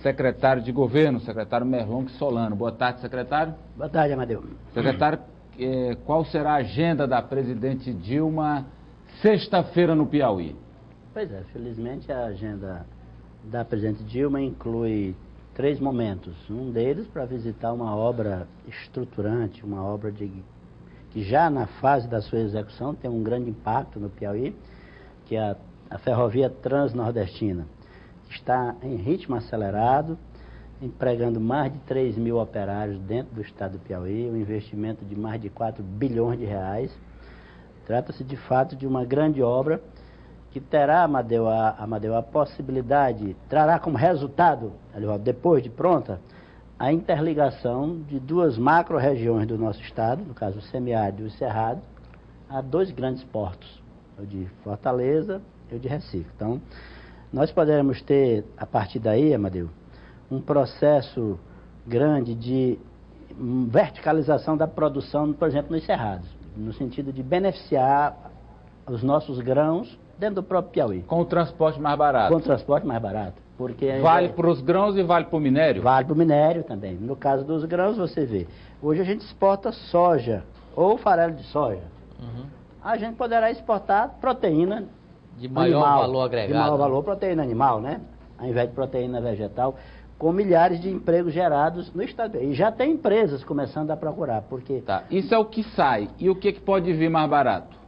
secretário de governo, secretário Merlong Solano. Boa tarde, secretário. Boa tarde, Amadeu. Secretário, qual será a agenda da presidente Dilma sexta-feira no Piauí? Pois é, felizmente a agenda da presidente Dilma inclui 3 momentos. Um deles para visitar uma obra estruturante, uma obra que já na fase da sua execução tem um grande impacto no Piauí, que é a ferrovia Transnordestina. Está em ritmo acelerado, empregando mais de 3 mil operários dentro do estado do Piauí, um investimento de mais de 4 bilhões de reais. Trata-se de fato de uma grande obra que terá, Amadeu, a possibilidade, trará como resultado, depois de pronta, a interligação de 2 macro-regiões do nosso estado, no caso o semiárido e o cerrado, a 2 grandes portos, o de Fortaleza e o de Recife. Então, nós poderemos ter, a partir daí, Amadeu, um processo grande de verticalização da produção, por exemplo, nos cerrados, no sentido de beneficiar os nossos grãos dentro do próprio Piauí. Com o transporte mais barato. Com o transporte mais barato. Porque vale para os grãos e vale para o minério? Vale para o minério também. No caso dos grãos, você vê, hoje a gente exporta soja ou farelo de soja. A gente poderá exportar proteína de maior animal, valor agregado. De maior valor, proteína animal, né? Ao invés de proteína vegetal, com milhares de empregos gerados no estado. E já tem empresas começando a procurar, porque... Tá, isso é o que sai. E o que pode vir mais barato?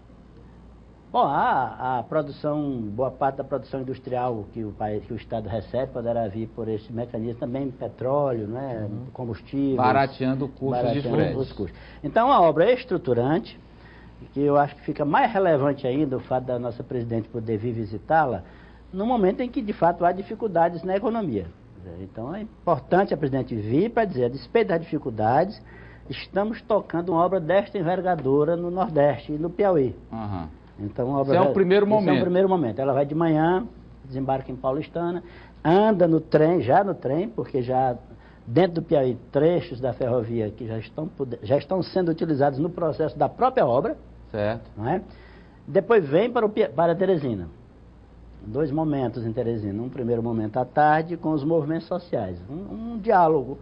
Bom, a produção, boa parte da produção industrial que o estado recebe poderá vir por esse mecanismo também, petróleo, né? Combustível. Barateando custos de frete. Os custos. Então, a obra é estruturante, que eu acho que fica mais relevante ainda o fato da nossa presidente poder vir visitá-la, no momento em que, de fato, há dificuldades na economia. Então, é importante a presidente vir para dizer, a despeito das dificuldades, estamos tocando uma obra desta envergadura no Nordeste e no Piauí. Então, a obra esse é o primeiro momento. Esse é o primeiro momento. Ela vai de manhã, desembarca em Paulistana, anda no trem, porque já dentro do Piauí, trechos da ferrovia que já estão sendo utilizados no processo da própria obra. Certo. Não é? Depois vem para Teresina. 2 momentos em Teresina. Um primeiro momento à tarde com os movimentos sociais. Um diálogo.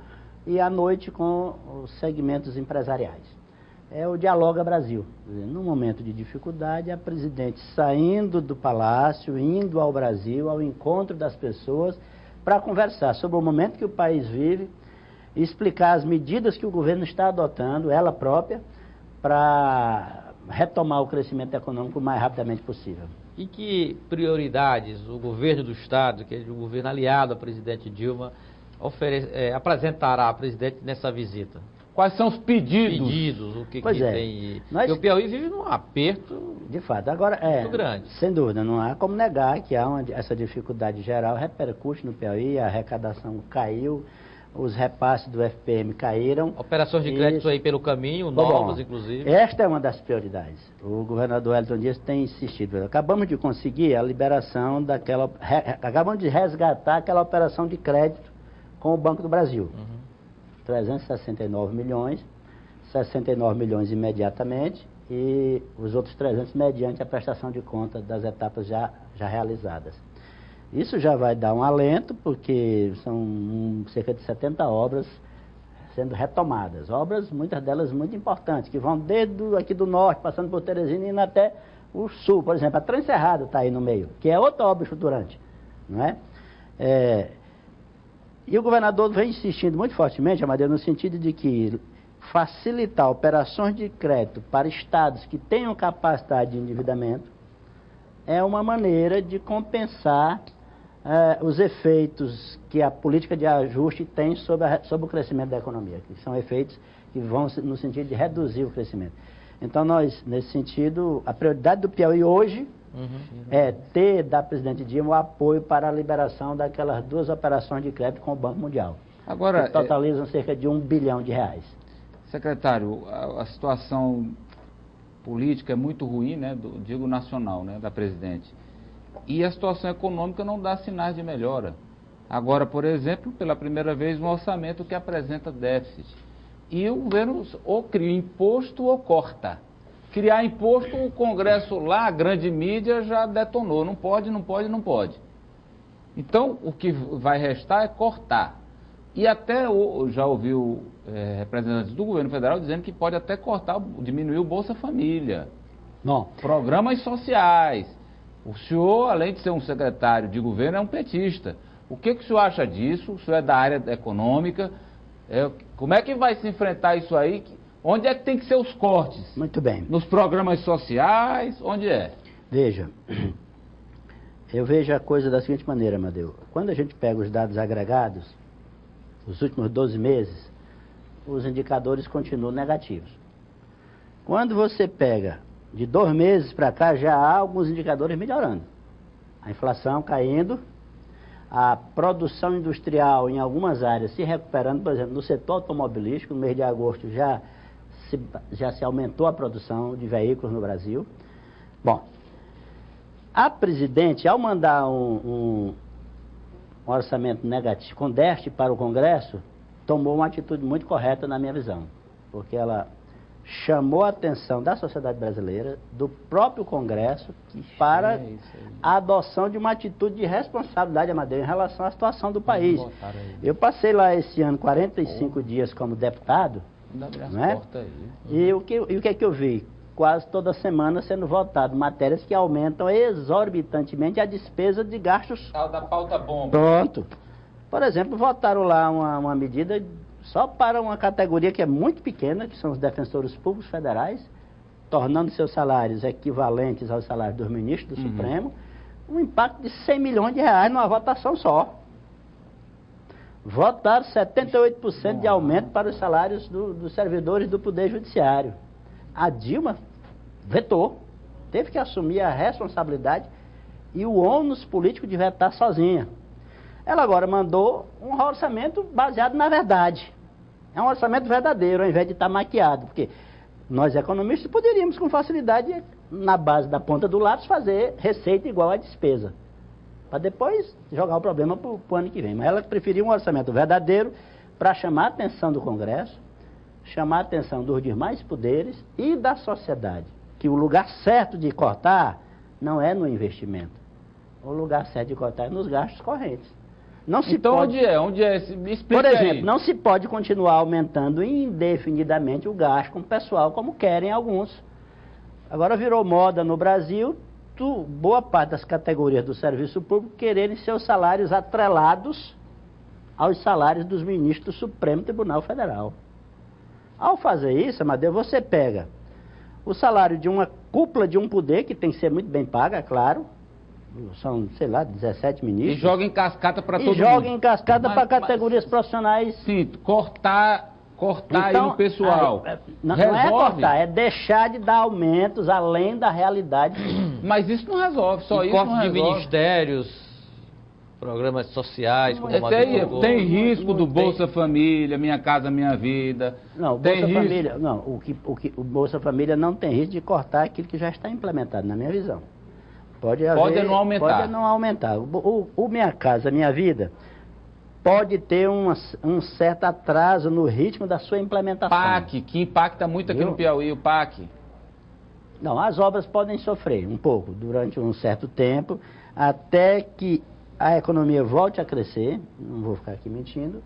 E à noite com os segmentos empresariais. É o Dialoga Brasil. Num momento de dificuldade, a presidente saindo do palácio, indo ao Brasil, ao encontro das pessoas, para conversar sobre o momento que o país vive, e explicar as medidas que o governo está adotando, ela própria, para retomar o crescimento econômico o mais rapidamente possível. E que prioridades o governo do estado, que é o governo aliado à presidente Dilma, apresentará à presidente nessa visita? Quais são os pedidos? O que pois é. tem? Porque o Piauí vive num aperto de fato. Agora, muito grande. Sem dúvida, não há como negar que há essa dificuldade geral, repercute no Piauí, a arrecadação caiu, os repasses do FPM caíram. Operações de crédito aí pelo caminho, novas inclusive. Esta é uma das prioridades. O governador Wellington Dias tem insistido. Acabamos de conseguir a liberação acabamos de resgatar aquela operação de crédito com o Banco do Brasil. 369 milhões, 69 milhões imediatamente e os outros 300 mediante a prestação de conta das etapas já realizadas. Isso já vai dar um alento, porque são cerca de 70 obras sendo retomadas. Obras, muitas delas muito importantes, que vão desde aqui do norte, passando por Teresina e indo até o sul. Por exemplo, a Transcerrado está aí no meio, que é outra obra estruturante, não é? E o governador vem insistindo muito fortemente, Amadeu, no sentido de que facilitar operações de crédito para estados que tenham capacidade de endividamento é uma maneira de compensar os efeitos que a política de ajuste tem sobre o crescimento da economia, que são efeitos que vão no sentido de reduzir o crescimento. Então, nós, nesse sentido, a prioridade do Piauí hoje é ter da presidente Dilma o apoio para a liberação daquelas 2 operações de crédito com o Banco Mundial. Agora, que totalizam cerca de 1 bilhão de reais. Secretário, a situação política é muito ruim, né, digo nacional, né, da presidente. E a situação econômica não dá sinais de melhora. Agora, por exemplo, pela primeira vez, um orçamento que apresenta déficit. E o governo ou cria imposto ou corta. Criar imposto, o Congresso lá, a grande mídia, já detonou. Não pode. Então, o que vai restar é cortar. E até já ouviu representantes do governo federal dizendo que pode até cortar, diminuir o Bolsa Família. Bom, Programas sociais. O senhor, além de ser um secretário de governo, é um petista. O que o senhor acha disso? O senhor é da área econômica. Como é que vai se enfrentar isso aí? Onde é que tem que ser os cortes? muito bem. Nos programas sociais? Onde é? Veja, eu vejo a coisa da seguinte maneira, Amadeu. Quando a gente pega os dados agregados, os últimos 12 meses, os indicadores continuam negativos. Quando você pega de 2 meses para cá, já há alguns indicadores melhorando. A inflação caindo, a produção industrial em algumas áreas se recuperando, por exemplo, no setor automobilístico, no mês de agosto já se aumentou a produção de veículos no Brasil. Bom, a presidente, ao mandar um orçamento negativo, com déficit para o Congresso, tomou uma atitude muito correta na minha visão, porque ela chamou a atenção da sociedade brasileira, do próprio Congresso, para a adoção de uma atitude de responsabilidade, Amadeu, em relação à situação do país. Eu passei lá esse ano 45 dias como deputado, né? E o que é que eu vi? Quase toda semana sendo votado matérias que aumentam exorbitantemente a despesa de gastos. Tal da pauta bomba. Pronto. Por exemplo, votaram lá uma medida só para uma categoria que é muito pequena, que são os defensores públicos federais, tornando seus salários equivalentes aos salários dos ministros do Supremo, um impacto de 100 milhões de reais numa votação só. Votaram 78% de aumento para os salários dos servidores do Poder Judiciário. A Dilma vetou, teve que assumir a responsabilidade e o ônus político de vetar sozinha. Ela agora mandou um orçamento baseado na verdade. É um orçamento verdadeiro, ao invés de estar maquiado, porque nós economistas poderíamos com facilidade, na base da ponta do lápis, fazer receita igual à despesa, para depois jogar o problema para o ano que vem. Mas ela preferiu um orçamento verdadeiro para chamar a atenção do Congresso, chamar a atenção dos demais poderes e da sociedade, que o lugar certo de cortar não é no investimento. O lugar certo de cortar é nos gastos correntes. Não se então pode... onde é? Me explica. Por exemplo, aí. não se pode continuar aumentando indefinidamente o gasto com o pessoal, como querem alguns. Agora virou moda no Brasil, boa parte das categorias do serviço público quererem seus salários atrelados aos salários dos ministros do Supremo Tribunal Federal. Ao fazer isso, Amadeu, você pega o salário de uma cúpula de um poder, que tem que ser muito bem paga, é claro, são, sei lá, 17 ministros. E joga em cascata para todo mundo. E joga em cascata para categorias profissionais. Sim, cortar então, aí no pessoal. Não é cortar, é deixar de dar aumentos além da realidade. Mas isso não resolve, só e isso não corte de resolve. Ministérios, programas sociais, como tem risco do Bolsa Família, Minha Casa Minha Vida. Não, o Bolsa Família, não, o Bolsa Família não tem risco de cortar aquilo que já está implementado, na minha visão. Pode não aumentar. Pode não aumentar. O Minha Casa Minha Vida pode ter um certo atraso no ritmo da sua implementação. PAC, que impacta muito aqui no Piauí, o PAC. Não, as obras podem sofrer um pouco durante um certo tempo, até que a economia volte a crescer, não vou ficar aqui mentindo,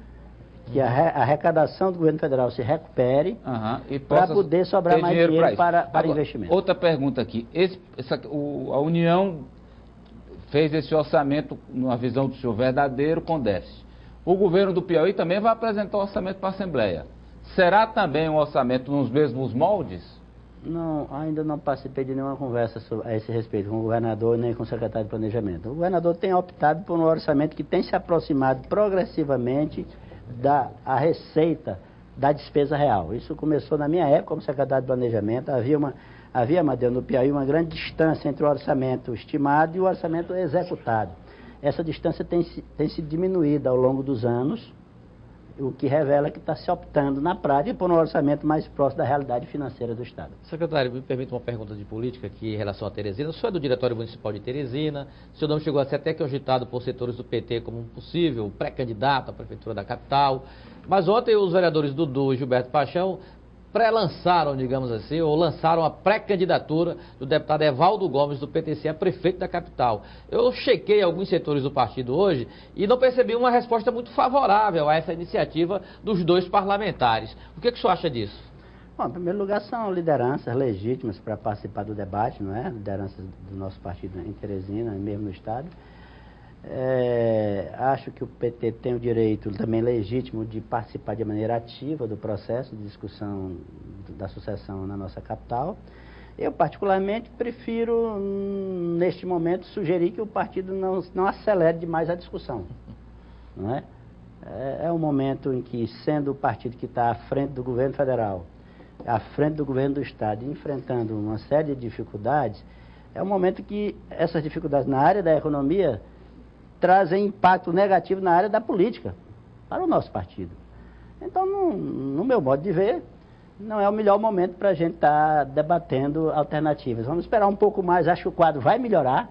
que a arrecadação do governo federal se recupere, para poder sobrar mais dinheiro para investimento. Outra pergunta aqui. A União fez esse orçamento, numa visão do senhor, verdadeiro, com déficit. O governo do Piauí também vai apresentar o orçamento para a Assembleia. Será também um orçamento nos mesmos moldes? Não, ainda não participei de nenhuma conversa a esse respeito com o governador nem com o secretário de Planejamento. O governador tem optado por um orçamento que tem se aproximado progressivamente da receita da despesa real. Isso começou na minha época como secretário de Planejamento. Havia, Amadeu, no Piauí, uma grande distância entre o orçamento estimado e o orçamento executado. Essa distância tem sido diminuída ao longo dos anos, o que revela que está se optando na prática por um orçamento mais próximo da realidade financeira do Estado. Secretário, me permite uma pergunta de política aqui em relação a Teresina. O senhor é do Diretório Municipal de Teresina, o seu nome chegou a ser até cogitado por setores do PT como um possível pré-candidato à Prefeitura da capital, mas ontem os vereadores Dudu e Gilberto Paixão pré-lançaram, digamos assim, ou lançaram a pré-candidatura do deputado Evaldo Gomes, do PTC, a prefeito da capital. Eu chequei alguns setores do partido hoje e não percebi uma resposta muito favorável a essa iniciativa dos dois parlamentares. O que o senhor acha disso? Bom, em primeiro lugar, são lideranças legítimas para participar do debate, não é? Lideranças do nosso partido em Teresina, mesmo no Estado. Acho que o PT tem o direito também legítimo de participar de maneira ativa do processo de discussão da sucessão na nossa capital. Eu, particularmente, prefiro, neste momento, sugerir que o partido não acelere demais a discussão, não é? É um momento em que, sendo o partido que está à frente do governo federal, à frente do governo do Estado, enfrentando uma série de dificuldades, é um momento que essas dificuldades na área da economia trazem impacto negativo na área da política, para o nosso partido. Então, no meu modo de ver, não é o melhor momento para a gente estar debatendo alternativas. Vamos esperar um pouco mais, acho que o quadro vai melhorar,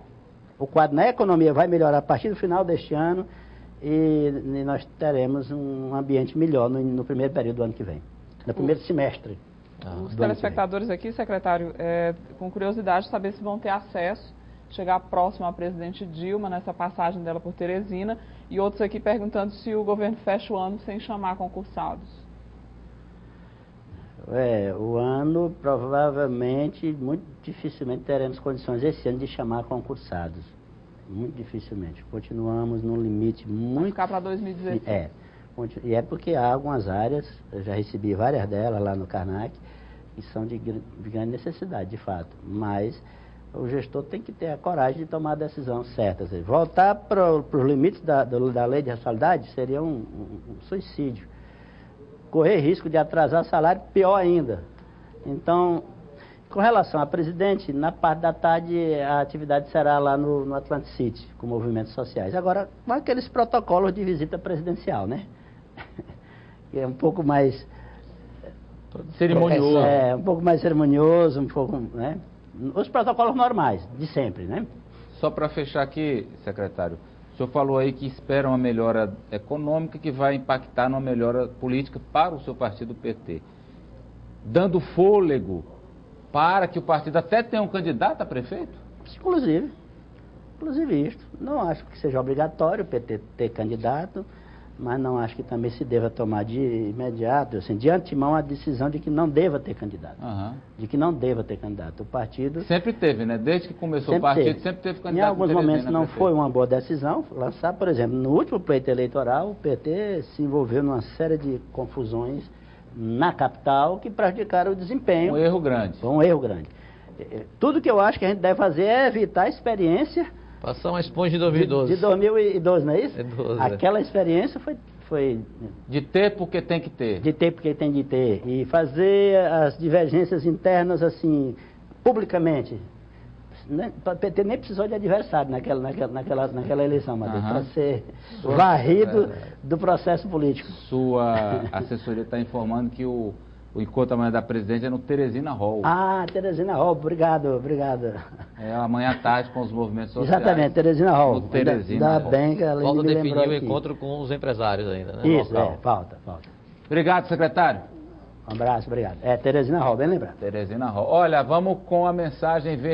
o quadro na economia vai melhorar a partir do final deste ano e nós teremos um ambiente melhor no primeiro período do ano que vem, no primeiro semestre. Os telespectadores aqui, secretário, com curiosidade de saber se vão ter acesso, chegar próximo à presidente Dilma nessa passagem dela por Teresina, e outros aqui perguntando se o governo fecha o ano sem chamar concursados. O ano, provavelmente, muito dificilmente teremos condições esse ano de chamar concursados. Muito dificilmente. Continuamos num limite muito... Vai ficar para 2016. E é porque há algumas áreas, eu já recebi várias delas lá no Karnak, que são de grande necessidade, de fato. Mas o gestor tem que ter a coragem de tomar a decisão certa. Voltar para os limites da lei de responsabilidade seria um suicídio. Correr risco de atrasar salário, pior ainda. Então, com relação a presidente, na parte da tarde a atividade será lá no Atlantic City, com movimentos sociais. Agora, com aqueles protocolos de visita presidencial, né? Que é um pouco mais... cerimonioso. Um pouco mais cerimonioso, um pouco, né? Os protocolos normais, de sempre, né? Só para fechar aqui, secretário, o senhor falou aí que espera uma melhora econômica que vai impactar numa melhora política para o seu partido PT. Dando fôlego para que o partido até tenha um candidato a prefeito? Inclusive isto. Não acho que seja obrigatório o PT ter candidato, mas não acho que também se deva tomar de imediato, assim, de antemão, a decisão de que não deva ter candidato. De que não deva ter candidato. O partido... Sempre teve, né? Desde que começou o partido, sempre teve candidato. Em alguns momentos não foi uma boa decisão lançar, por exemplo, no último pleito eleitoral, o PT se envolveu numa série de confusões na capital que prejudicaram o desempenho. Um erro grande. Foi um erro grande. Tudo que eu acho que a gente deve fazer é evitar a experiência... Passar uma esponja de 2012. De 2012, não é isso? 12, Aquela experiência foi... De ter porque tem que ter. De ter porque tem de ter. E fazer as divergências internas, assim, publicamente. O PT nem precisou de adversário naquela eleição, Matheus, para ser varrido do processo político. Sua assessoria está informando que o encontro amanhã da presidente é no Teresina Hall. Teresina Hall, obrigado. Amanhã à tarde com os movimentos sociais. Exatamente, Teresina Hall. No Teresina Ainda bem que ela Falta me definir lembrou o aqui. encontro com os empresários ainda, né? Isso, falta. Obrigado, secretário. Um abraço, obrigado. Teresina Hall, bem lembrado. Teresina Hall. Olha, vamos com a mensagem verde.